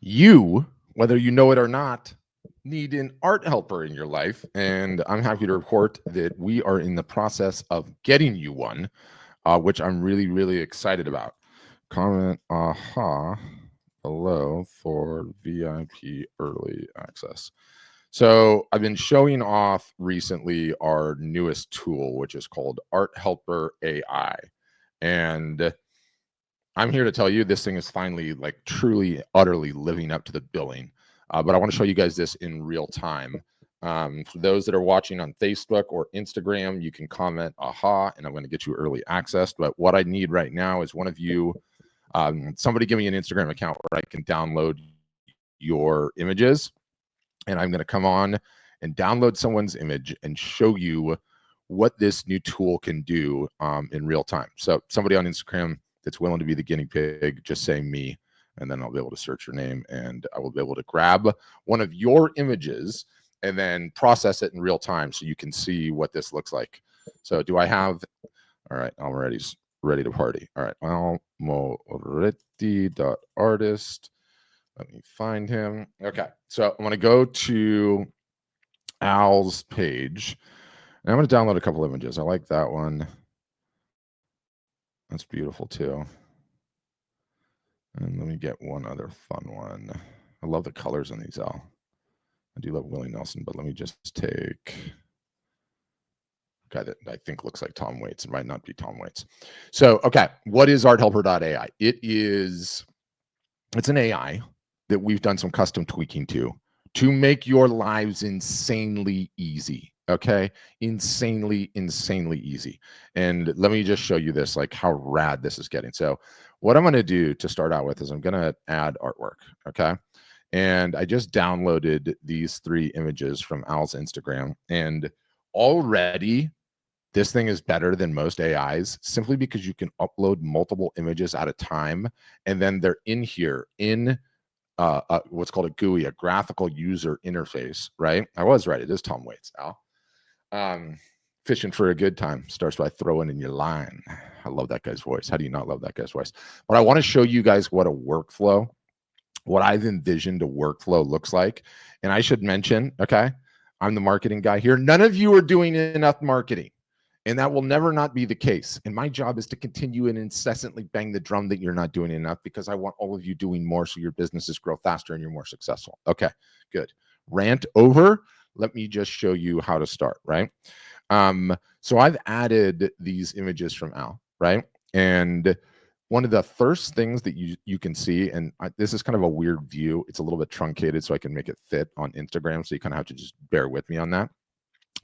You, whether you know it or not, need an art helper in your life. And I'm happy to report that we are in the process of getting you one, which I'm really, really excited about. Comment aha below for VIP early access. So I've been showing off recently our newest tool, which is called Art Helper AI. And I'm here to tell you this thing is finally like truly, utterly living up to the billing. But I want to show you guys this in real time. For those that are watching on Facebook or Instagram, you can comment aha, and I'm going to get you early access. But what I need right now is one of you, somebody give me an Instagram account where I can download your images. And I'm going to come on and download someone's image and show you what this new tool can do in real time. So somebody on Instagram that's willing to be the guinea pig, just say me, and then I'll be able to search your name and I will be able to grab one of your images and then process it in real time so you can see what this looks like. So do I have, all right, Almoretti's ready to party. All right, Almoretti.artist. Let me find him. Okay, so I'm going to go to Al's page. And I'm going to download a couple images. I like that one. That's beautiful too. And let me get one other fun one. I love the colors on these, Al. I do love Willie Nelson, but let me just take a guy that I think looks like Tom Waits. It might not be Tom Waits. So, okay, what is arthelper.ai? It's an AI that we've done some custom tweaking to make your lives insanely easy. Okay, insanely easy. And let me just show you this, like how rad this is getting. So what I'm going to do to start out with is I'm going to add artwork. Okay, and I just downloaded these 3 images from Al's Instagram, and already this thing is better than most AIs simply because you can upload multiple images at a time, and then they're in here in what's called a GUI, a graphical user interface, right? I was right. It is Tom Waits, Al. Fishing for a good time starts by throwing in your line. I love that guy's voice. How do you not love that guy's voice? But I want to show you guys what a workflow, what I've envisioned a workflow looks like. And I should mention, okay, I'm the marketing guy here. None of you are doing enough marketing. And that will never not be the case. And my job is to continue and incessantly bang the drum that you're not doing enough, because I want all of you doing more so your businesses grow faster and you're more successful. Okay, good. Rant over. Let me just show you how to start, right? So I've added these images from Al, right? And one of the first things that you can see, and this is kind of a weird view. It's a little bit truncated so I can make it fit on Instagram. So you kind of have to just bear with me on that.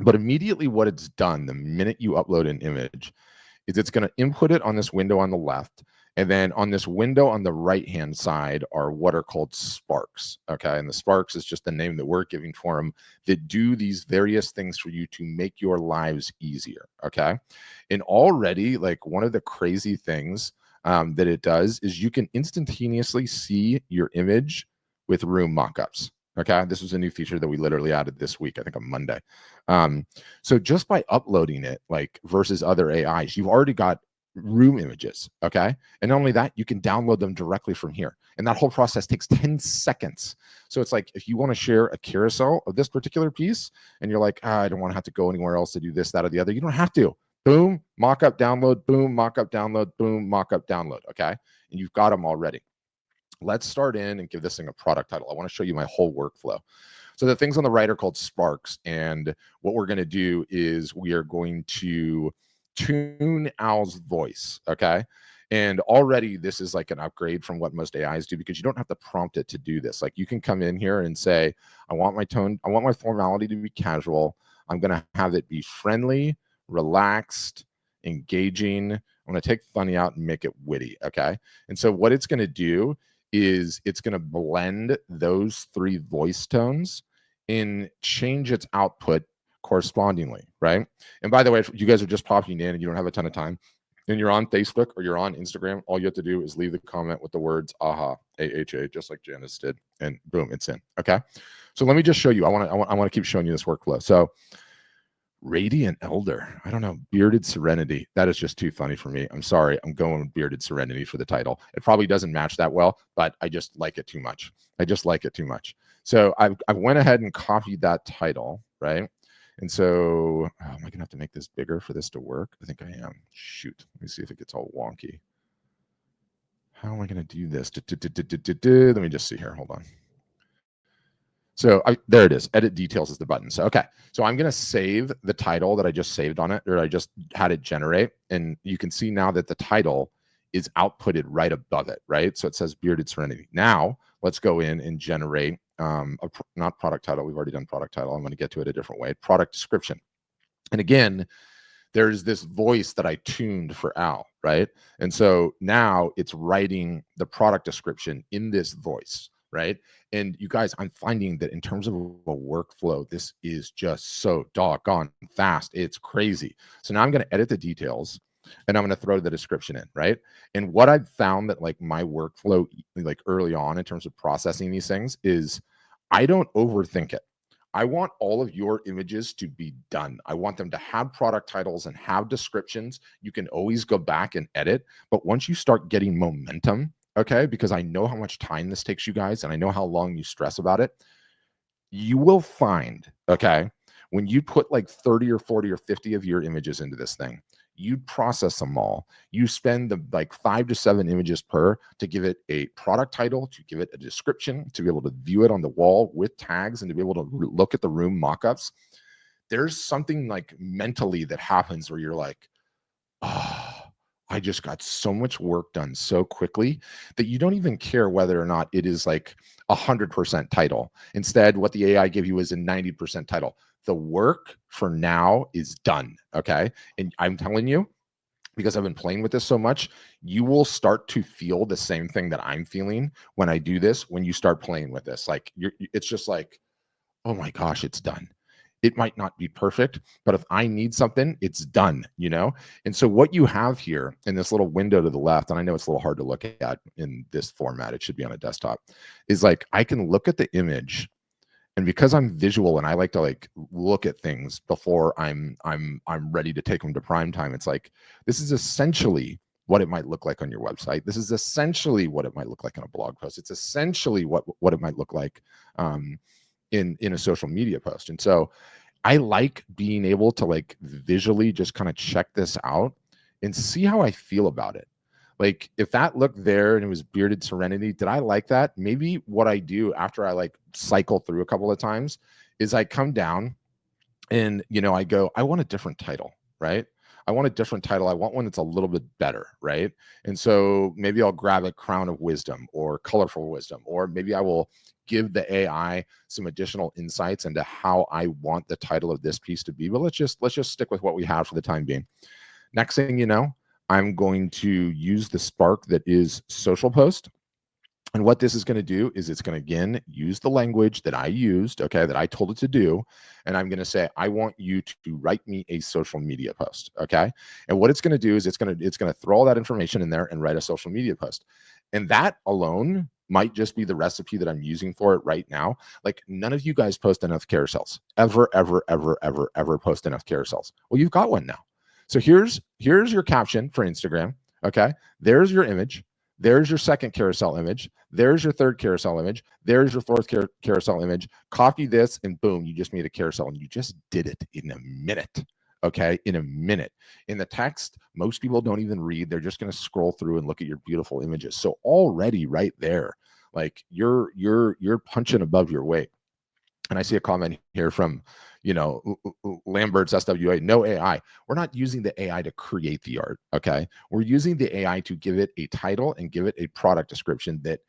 But immediately what it's done the minute you upload an image is it's going to input it on this window on the left. And then on this window on the right-hand side are what are called sparks, okay? And the sparks is just the name that we're giving for them that do these various things for you to make your lives easier, okay? And already, like, one of the crazy things that it does is you can instantaneously see your image with room mockups. Okay, this was a new feature that we literally added this week, I think on Monday. So just by uploading it, like versus other AIs, you've already got room images. Okay, and not only that, you can download them directly from here, and that whole process takes 10 seconds. So it's like if you want to share a carousel of this particular piece, and you're like, I don't want to have to go anywhere else to do this, that, or the other. You don't have to. Boom, mockup, download. Boom, mockup, download. Boom, mockup, download. Okay, and you've got them already. Let's start in and give this thing a product title. I want to show you my whole workflow. So the things on the right are called sparks. And what we're going to do is we are going to tune Al's voice. Okay. And already this is like an upgrade from what most AIs do, because you don't have to prompt it to do this. Like you can come in here and say, I want my tone, I want my formality to be casual. I'm going to have it be friendly, relaxed, engaging. I'm going to take funny out and make it witty. Okay. And so what it's going to do is it's going to blend those 3 voice tones and change its output correspondingly, right? And by the way, if you guys are just popping in and you don't have a ton of time, and you're on Facebook or you're on Instagram, all you have to do is leave the comment with the words AHA, AHA, just like Janice did, and boom, it's in. Okay. So let me just show you. I want to keep showing you this workflow. So Radiant Elder. I don't know. Bearded Serenity. That is just too funny for me. I'm sorry. I'm going with Bearded Serenity for the title. It probably doesn't match that well, but I just like it too much. I just like it too much. So I went ahead and copied that title, right? And so, am I going to have to make this bigger for this to work? I think I am. Shoot. Let me see if it gets all wonky. How am I going to do this? Let me just see here. Hold on. So there it is. Edit details is the button. So, okay. So I'm going to save the title that I just saved on it, or I just had it generate. And you can see now that the title is outputted right above it, right? So it says Bearded Serenity. Now let's go in and generate, not product title. We've already done product title. I'm going to get to it a different way. Product description. And again, there's this voice that I tuned for Al, right? And so now it's writing the product description in this voice, right? And you guys, I'm finding that in terms of a workflow, this is just so doggone fast. It's crazy. So now I'm going to edit the details and I'm going to throw the description in, right? And what I've found that like my workflow, like early on in terms of processing these things is I don't overthink it. I want all of your images to be done. I want them to have product titles and have descriptions. You can always go back and edit. But once you start getting momentum, okay, because I know how much time this takes you guys and I know how long you stress about it, you will find, okay, when you put like 30 or 40 or 50 of your images into this thing, you process them all. You spend the like 5 to 7 images per to give it a product title, to give it a description, to be able to view it on the wall with tags and to be able to look at the room mockups. There's something like mentally that happens where you're like, oh, I just got so much work done so quickly that you don't even care whether or not it is like 100% title. Instead, what the AI give you is a 90% title. The work for now is done, okay? And I'm telling you, because I've been playing with this so much, you will start to feel the same thing that I'm feeling when I do this, when you start playing with this. Like, it's just like, oh my gosh, it's done. It might not be perfect, but if I need something, it's done, you know? And so what you have here in this little window to the left, and I know it's a little hard to look at in this format, it should be on a desktop, is like I can look at the image, and because I'm visual and I like to like look at things before I'm ready to take them to prime time, it's like this is essentially what it might look like on your website. This is essentially what it might look like in a blog post. It's essentially what it might look like in a social media post. And so I like being able to like visually just kind of check this out and see how I feel about it. Like if that looked there and it was Bearded Serenity, did I like that? Maybe what I do after I like cycle through a couple of times is I come down and, you know, I go, I want a different title, right? I want a different title. I want one that's a little bit better, right? And so maybe I'll grab a Crown of Wisdom or Colorful Wisdom, or maybe I will give the AI some additional insights into how I want the title of this piece to be. But let's just stick with what we have for the time being. Next thing you know, I'm going to use the Spark that is social post. And what this is going to do is it's going to, again, use the language that I used, okay, that I told it to do. And I'm going to say, I want you to write me a social media post, okay? And what it's going to do is it's going to throw all that information in there and write a social media post. And that alone might just be the recipe that I'm using for it right now. Like none of you guys post enough carousels, ever post enough carousels. Well, you've got one now. So here's your caption for Instagram, okay? There's your image. There's your second carousel image. There's your third carousel image. There's your fourth carousel image. Copy this and boom, you just made a carousel and you just did it in a minute. Okay, in a minute. In the text, most people don't even read. They're just going to scroll through and look at your beautiful images. So already right there, like you're punching above your weight. And I see a comment here from, you know, Lambert's SWA, no AI. We're not using the AI to create the art, okay? We're using the AI to give it a title and give it a product description that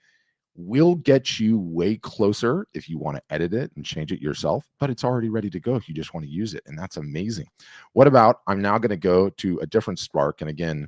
will get you way closer if you want to edit it and change it yourself, but it's already ready to go if you just want to use it, and that's amazing. What about, I'm now going to go to a different Spark, and again,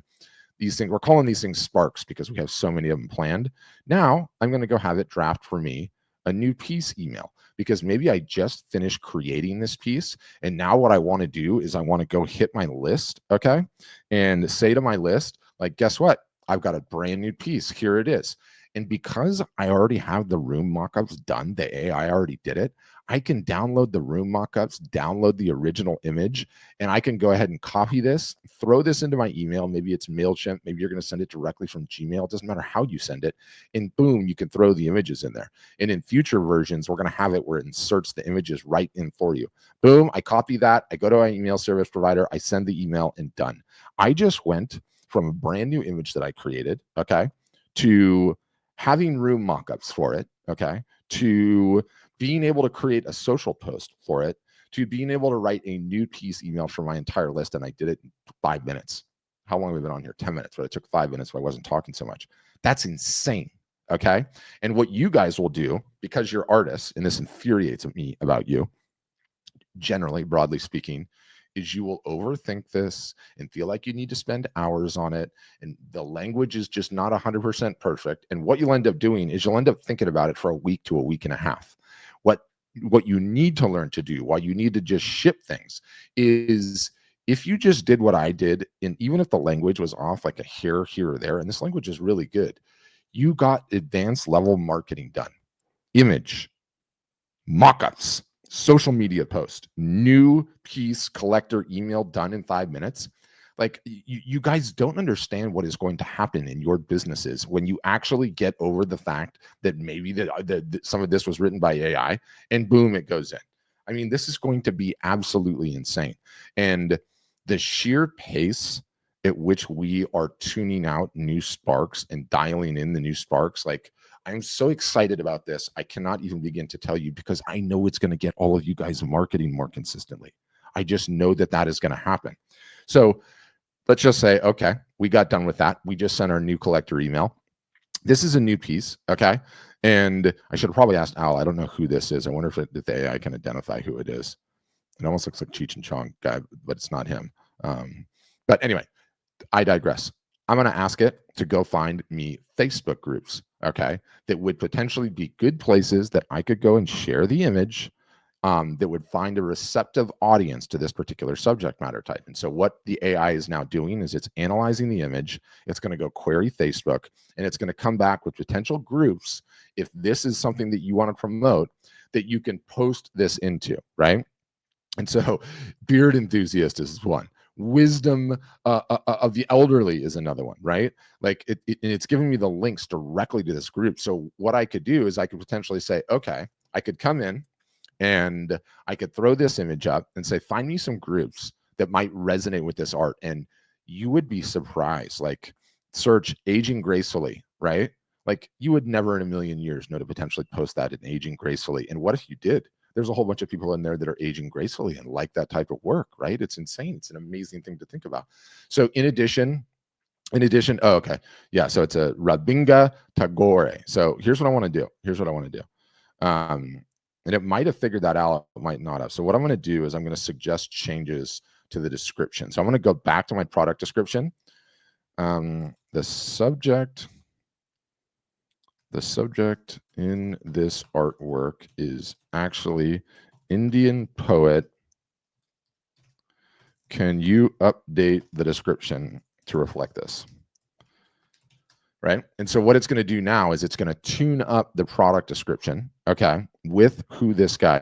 these things, we're calling these things Sparks because we have so many of them planned. Now, I'm going to go have it draft for me a new piece email, because maybe I just finished creating this piece. And now what I want to do is I want to go hit my list, okay? And say to my list, like, guess what? I've got a brand new piece. Here it is. And because I already have the room mockups done, the AI already did it, I can download the room mockups, download the original image, and I can go ahead and copy this, throw this into my email. Maybe it's MailChimp. Maybe you're going to send it directly from Gmail. It doesn't matter how you send it. And boom, you can throw the images in there. And in future versions, we're going to have it where it inserts the images right in for you. Boom, I copy that. I go to my email service provider. I send the email and done. I just went from a brand new image that I created, okay, to having room mockups for it, okay, to being able to create a social post for it, to being able to write a new piece email for my entire list. And I did it in 5 minutes. How long have we been on here? 10 minutes, but it took 5 minutes, so I wasn't talking so much. That's insane. Okay. And what you guys will do, because you're artists, and this infuriates me about you, generally, broadly speaking, is you will overthink this and feel like you need to spend hours on it. And the language is just not 100% perfect. And what you'll end up doing is you'll end up thinking about it for a week to a week and a half. What you need to learn to do, why you need to just ship things, is if you just did what I did, and even if the language was off like a hair here or there, and this language is really good, you got advanced level marketing done. Image, mockups, social media post, new piece collector email done in 5 minutes. Like you guys don't understand what is going to happen in your businesses when you actually get over the fact that maybe that some of this was written by AI and boom, it goes in. I mean, this is going to be absolutely insane. And the sheer pace at which we are tuning out new sparks and dialing in the new sparks, like I'm so excited about this. I cannot even begin to tell you, because I know it's going to get all of you guys marketing more consistently. I just know that that is going to happen. So let's just say, okay, we got done with that. We just sent our new collector email. This is a new piece, okay? And I should have probably asked Al. I don't know who this is. I wonder if the AI can identify who it is. It almost looks like Cheech and Chong guy, but it's not him. But anyway, I digress. I'm going to ask it to go find me Facebook groups, okay, that would potentially be good places that I could go and share the image, that would find a receptive audience to this particular subject matter type. And so what the AI is now doing is it's analyzing the image. It's going to go query Facebook, and it's going to come back with potential groups if this is something that you want to promote, that you can post this into, right? And so beard enthusiast is one. Wisdom of the elderly is another one, right? Like it's giving me the links directly to this group. So what I could do is I could potentially say, okay, I could come in and I could throw this image up and say, find me some groups that might resonate with this art. And you would be surprised. Like search aging gracefully, right? Like you would never in a million years know to potentially post that in aging gracefully. And what if you did? There's a whole bunch of people in there that are aging gracefully and like that type of work, right? It's insane. It's an amazing thing to think about. So in addition, oh, okay. Yeah. So it's a Rabinga Tagore. So here's what I want to do. And it might have figured that out, it might not have. So what I'm going to do is I'm going to suggest changes to the description. So I'm going to go back to my product description. The subject in this artwork is actually Indian poet. Can you update the description to reflect this? Right. And so what it's going to do now is it's going to tune up the product description, okay, with who this guy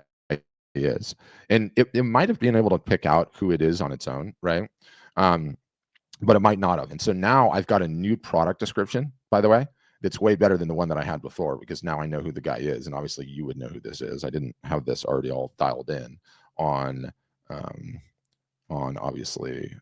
is. And it might have been able to pick out who it is on its own, right? But it might not have. And so now I've got a new product description, by the way, that's way better than the one that I had before, because now I know who the guy is. And obviously you would know who this is. I didn't have this already all dialed in on obviously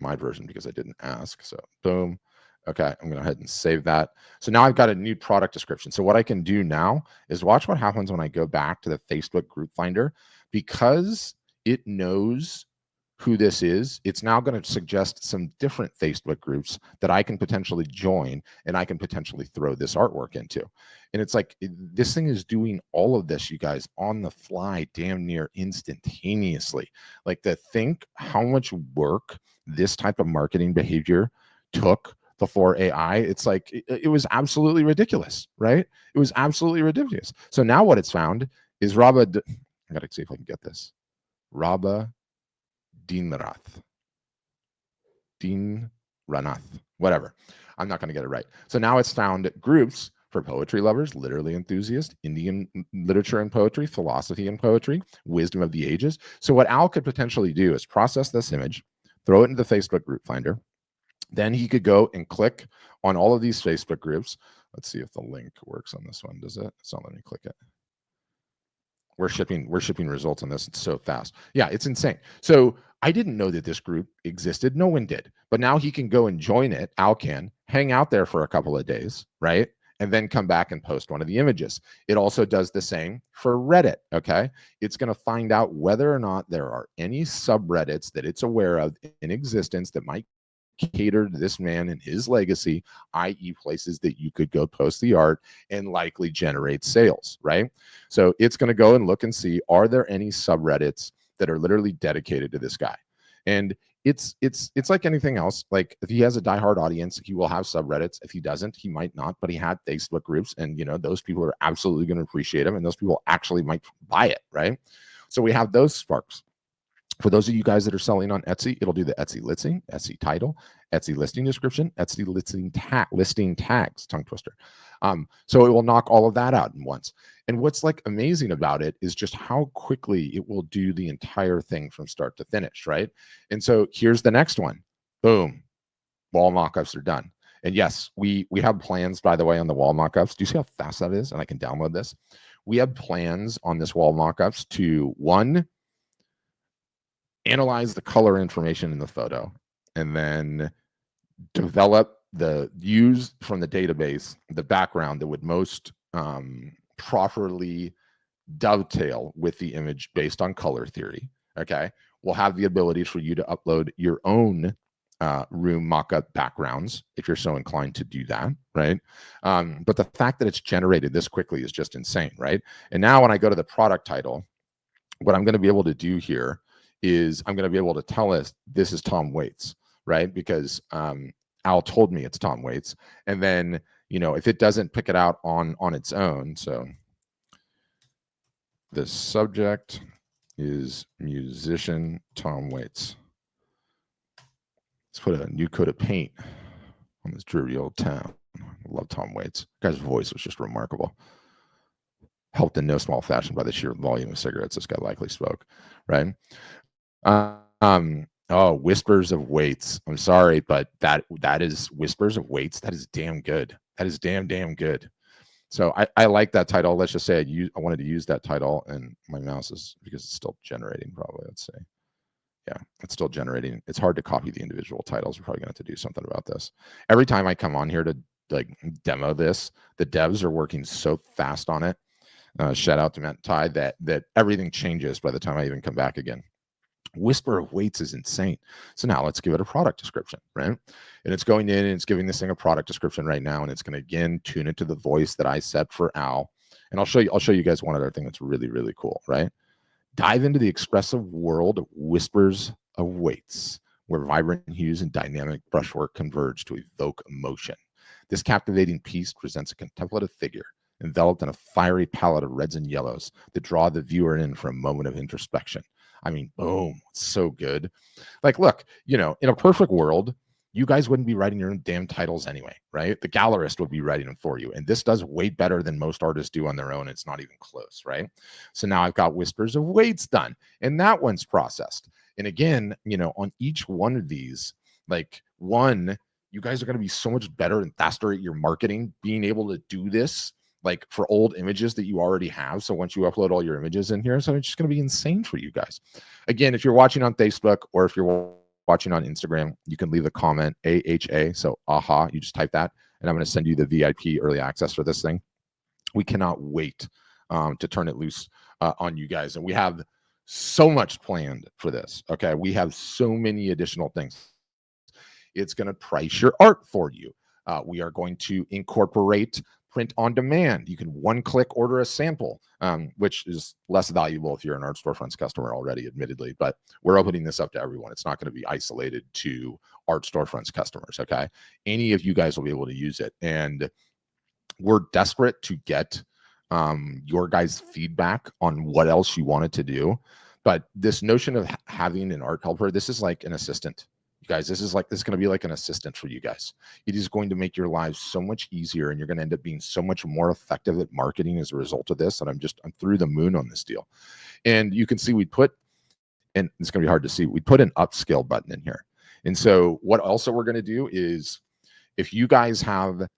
my version because I didn't ask. So boom. Okay, I'm going to go ahead and save that. So now I've got a new product description. So what I can do now is watch what happens when I go back to the Facebook group finder. Because it knows who this is, it's now going to suggest some different Facebook groups that I can potentially join and I can potentially throw this artwork into. And it's like, this thing is doing all of this, you guys, on the fly, damn near instantaneously. Like, to think how much work this type of marketing behavior took before AI, it's like, it was absolutely ridiculous, right? It was absolutely ridiculous. So now what it's found is I got to see if I can get this. Rabba Dinrath, whatever. I'm not going to get it right. So now it's found groups for poetry lovers, literary enthusiasts, Indian literature and poetry, philosophy and poetry, wisdom of the ages. So what Al could potentially do is process this image, throw it into the Facebook group finder. Then he could go and click on all of these Facebook groups. Let's see if the link works on this one. Does it? It's not letting me click it. We're shipping results on this. It's so fast. Yeah, it's insane. So I didn't know that this group existed. No one did. But now he can go and join it. Al can hang out there for a couple of days, right? And then come back and post one of the images. It also does the same for Reddit, okay? It's going to find out whether or not there are any subreddits that it's aware of in existence that might cater to this man and his legacy, i.e. places that you could go post the art and likely generate sales, right? So it's going to go and look and see, are there any subreddits that are literally dedicated to this guy? And it's like anything else. Like if he has a diehard audience, he will have subreddits. If he doesn't, he might not, but he had Facebook groups, and those people are absolutely going to appreciate him, and those people actually might buy it, right? So we have those sparks. For those of you guys that are selling on Etsy, it'll do the Etsy listing, Etsy title, Etsy listing description, Etsy listing tags, tongue twister. So it will knock all of that out in once. And what's like amazing about it is just how quickly it will do the entire thing from start to finish, right? And so here's the next one. Boom. Wall mockups are done. And yes, we have plans, by the way, on the wall mockups. Do you see how fast that is? And I can download this. We have plans on this wall mockups to, one, analyze the color information in the photo, and then use from the database the background that would most properly dovetail with the image based on color theory. Okay, we'll have the ability for you to upload your own room mockup backgrounds if you're so inclined to do that, right? But the fact that it's generated this quickly is just insane, right? And now when I go to the product title, what I'm going to be able to do here is I'm going to be able to tell us this is Tom Waits, right? Because Al told me it's Tom Waits. And then, if it doesn't pick it out on its own, so the subject is musician Tom Waits. Let's put a new coat of paint on this dreary old town. I love Tom Waits. The guy's voice was just remarkable. Helped in no small fashion by the sheer volume of cigarettes this guy likely smoked, right? Whispers of Waits. I'm sorry, but that is Whispers of Waits. That is damn good. That is damn good. So I like that title. Let's just say I wanted to use that title, and my mouse is, because it's still generating probably. Let's say, yeah, it's still generating. It's hard to copy the individual titles. We're probably going to have to do something about this. Every time I come on here to like demo this, the devs are working so fast on it. Shout out to Matt and Ty that everything changes by the time I even come back again. Whisper of Waits is insane. So now let's give it a product description, right? And it's going in and it's giving this thing a product description right now, and it's going to again tune it to the voice that I set for Al. And I'll show you guys one other thing that's really, really cool, right? Dive into the expressive world of Whispers of Waits, where vibrant hues and dynamic brushwork converge to evoke emotion. This captivating piece presents a contemplative figure enveloped in a fiery palette of reds and yellows that draw the viewer in for a moment of introspection. I mean, boom, it's so good. Like, look, in a perfect world, you guys wouldn't be writing your own damn titles anyway, right? The gallerist would be writing them for you. And this does way better than most artists do on their own. It's not even close, right? So now I've got Whispers of Waits done, and that one's processed. And again, on each one of these, like one, you guys are going to be so much better and faster at your marketing, being able to do this like for old images that you already have. So once you upload all your images in here, so it's just going to be insane for you guys. Again, if you're watching on Facebook or if you're watching on Instagram, you can leave a comment, AHA. So AHA, you just type that, and I'm going to send you the VIP early access for this thing. We cannot wait to turn it loose on you guys. And we have so much planned for this. Okay. We have so many additional things. It's going to price your art for you. We are going to incorporate print on demand. You can one-click order a sample, which is less valuable if you're an Art Storefronts customer already, admittedly, but we're opening this up to everyone. It's not going to be isolated to Art Storefronts customers, okay? Any of you guys will be able to use it, and we're desperate to get your guys' feedback on what else you wanted to do, but this notion of having an art helper, this is like an assistant. guys, this is going to be like an assistant for you guys. It is going to make your lives so much easier, and you're going to end up being so much more effective at marketing as a result of this. And I'm through the moon on this deal. And you can see we put, and it's going to be hard to see, we put an upscale button in here. And so what also we're going to do is, if you guys have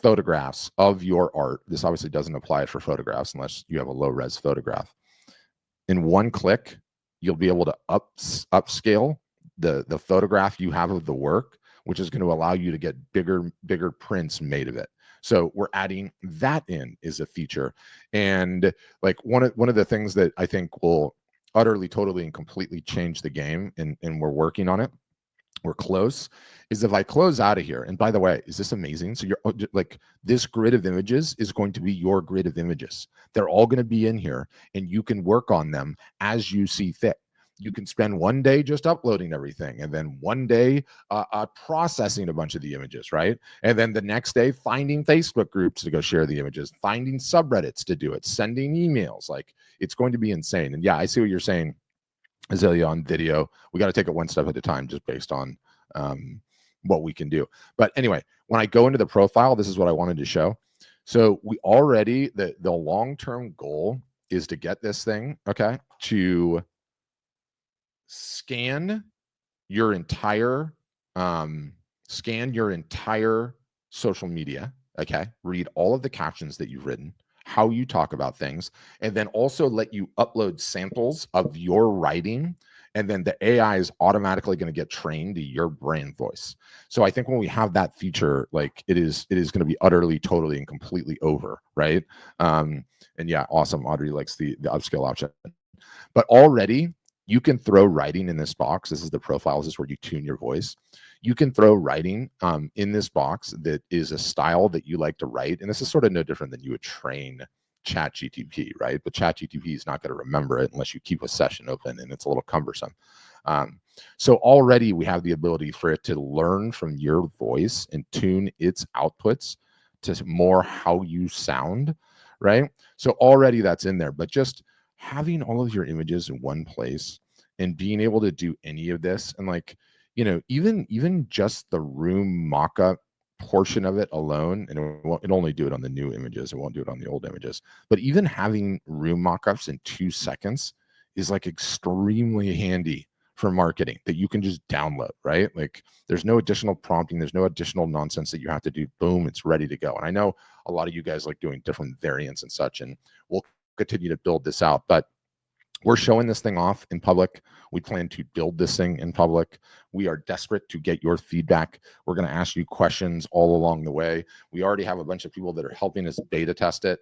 photographs of your art, this obviously doesn't apply for photographs unless you have a low res photograph. In one click, you'll be able to upscale the photograph you have of the work, which is going to allow you to get bigger prints made of it. So we're adding that in as a feature. And like one of the things that I think will utterly, totally, and completely change the game, and we're working on it, we're close, is if I close out of here, and by the way, is this amazing? So you're like, this grid of images is going to be your grid of images. They're all going to be in here, and you can work on them as you see fit. You can spend one day just uploading everything, and then one day processing a bunch of the images, right? And then the next day finding Facebook groups to go share the images, finding subreddits to do it, sending emails. Like, it's going to be insane. And yeah, I see what you're saying, Azalea, on video. We got to take it one step at a time, just based on what we can do. But anyway, when I go into the profile, this is what I wanted to show. So we already, the long-term goal is to get this thing, okay, to scan your entire social media, okay, read all of the captions that you've written, how you talk about things, and then also let you upload samples of your writing, and then the AI is automatically going to get trained to your brand voice. So I think when we have that feature, like, it is going to be utterly, totally, and completely over, right? And yeah, awesome. Audrey likes the upscale option. But already you can throw writing in this box. This is the profile. This is where you tune your voice. You can throw writing in this box that is a style that you like to write. And this is sort of no different than you would train ChatGPT, right? But ChatGPT is not going to remember it unless you keep a session open, and it's a little cumbersome. So already we have the ability for it to learn from your voice and tune its outputs to more how you sound, right? So already that's in there. But just having all of your images in one place and being able to do any of this, and like, even just the room mock-up portion of it alone, and it'll only do it on the new images, it won't do it on the old images, but even having room mock-ups in 2 seconds is like extremely handy for marketing, that you can just download, right? Like, there's no additional prompting, there's no additional nonsense that you have to do. Boom, it's ready to go. And I know a lot of you guys like doing different variants and such, and we'll continue to build this out, but we're showing this thing off in public. We plan to build this thing in public. We are desperate to get your feedback. We're going to ask you questions all along the way. We already have a bunch of people that are helping us beta test it,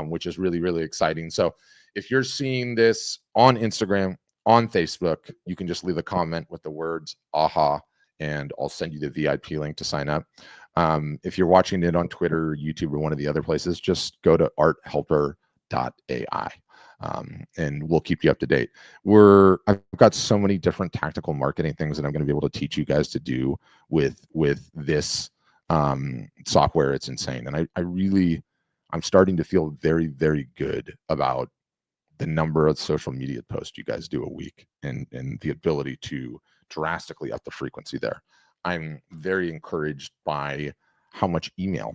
which is really, really exciting. So if you're seeing this on Instagram, on Facebook, you can just leave a comment with the words "aha," and I'll send you the VIP link to sign up. If you're watching it on Twitter, YouTube, or one of the other places, just go to arthelper.ai. And we'll keep you up to date. I've got so many different tactical marketing things that I'm going to be able to teach you guys to do with this software. It's insane. And I'm starting to feel very, very good about the number of social media posts you guys do a week, and the ability to drastically up the frequency there. I'm very encouraged by how much email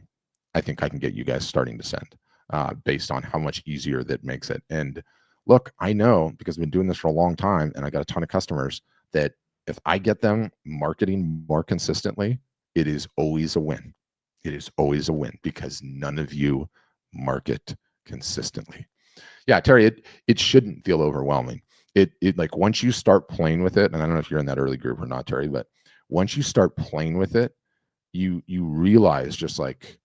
I think I can get you guys starting to send, based on how much easier that makes it. And look, I know, because I've been doing this for a long time and I got a ton of customers, that if I get them marketing more consistently, it is always a win. It is always a win, because none of you market consistently. Yeah, Terry, it shouldn't feel overwhelming. It like, once you start playing with it, and I don't know if you're in that early group or not, Terry, but once you start playing with it, you realize, just like,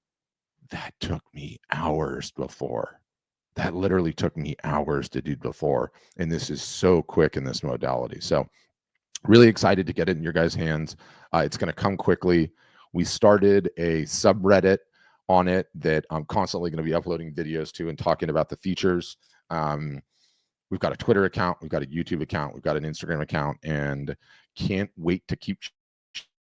that took me hours before. That literally took me hours to do before. And this is so quick in this modality. So really excited to get it in your guys' hands. It's going to come quickly. We started a subreddit on it that I'm constantly going to be uploading videos to and talking about the features. We've got a Twitter account, we've got a YouTube account, we've got an Instagram account, and can't wait to keep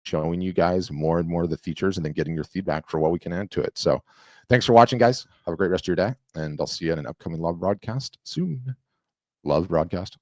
showing you guys more and more of the features, and then getting your feedback for what we can add to it. So thanks for watching, guys. Have a great rest of your day, and I'll see you in an upcoming live broadcast soon. Live broadcast.